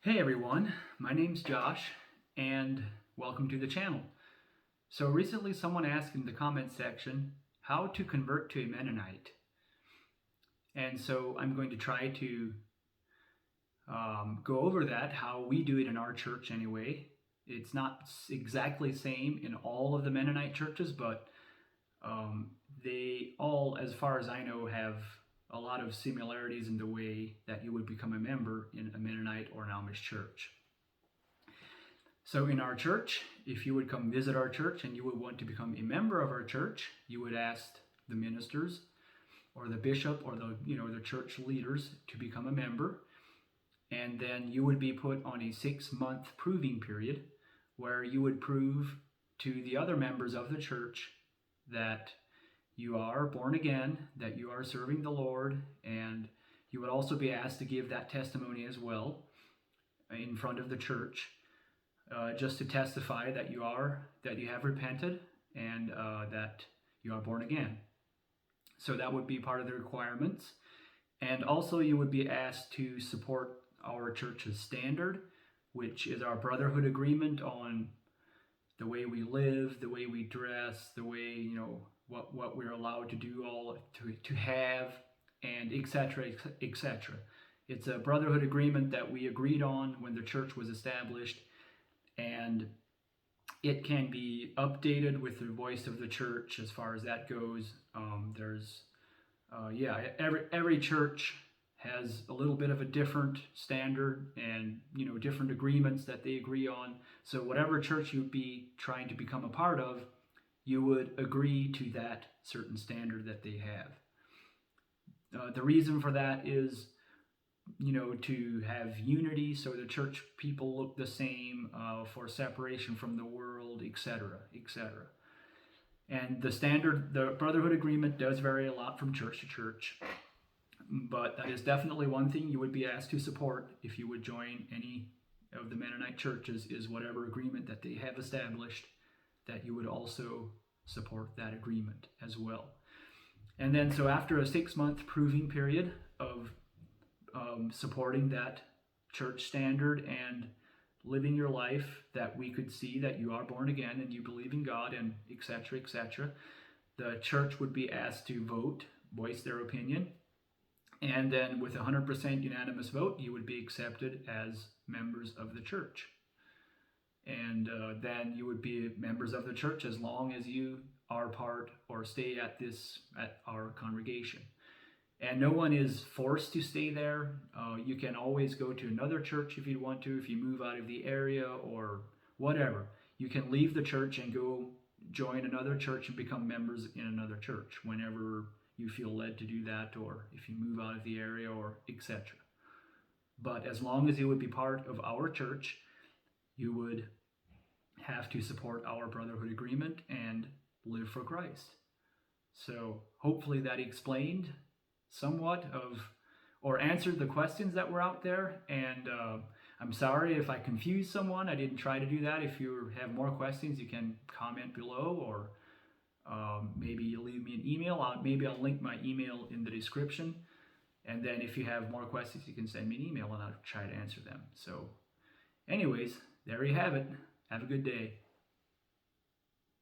Hey everyone, my name's Josh and welcome to the channel. So recently someone asked in the comment section how to convert to a Mennonite. And so I'm going to try to go over that, how we do it in our church anyway. It's not exactly the same in all of the Mennonite churches, but they all, as far as I know, have a lot of similarities in the way that you would become a member in a Mennonite or an Amish church. So in our church, if you would come visit our church and you would want to become a member of our church, you would ask the ministers or the bishop or the church leaders to become a member. And then you would be put on a 6-month proving period where you would prove to the other members of the church that you are born again, that you are serving the Lord, and you would also be asked to give that testimony as well in front of the church, just to testify that you have repented and that you are born again. So that would be part of the requirements. And also you would be asked to support our church's standard, which is our brotherhood agreement on the way we live, the way we dress, the way, what we're allowed to do, all to have, and etc., etc. It's a brotherhood agreement that we agreed on when the church was established, and it can be updated with the voice of the church as far as that goes. Every church has a little bit of a different standard and different agreements that they agree on. So whatever church you'd be trying to become a part of, you would agree to that certain standard that they have. The reason for that is to have unity, so the church people look the same, for separation from the world, etc., etc. And the brotherhood agreement does vary a lot from church to church, but that is definitely one thing you would be asked to support if you would join any of the Mennonite churches, is whatever agreement that they have established, that you would also support that agreement as well. And then so after a 6-month proving period of supporting that church standard and living your life, that we could see that you are born again and you believe in God, and etc., etc., the church would be asked to voice their opinion, and then with 100% unanimous vote, you would be accepted as members of the church. And then you would be members of the church as long as you are part or stay at our congregation. And no one is forced to stay there. You can always go to another church if you want to, if you move out of the area or whatever. You can leave the church and go join another church and become members in another church whenever you feel led to do that, or if you move out of the area, or etc. But as long as you would be part of our church, you would have to support our brotherhood agreement and live for Christ. So hopefully that explained somewhat or answered the questions that were out there. And I'm sorry if I confused someone. I didn't try to do that. If you have more questions, you can comment below, or maybe you leave me an email. Maybe I'll link my email in the description. And then if you have more questions, you can send me an email and I'll try to answer them. So anyways, there you have it. Have a good day.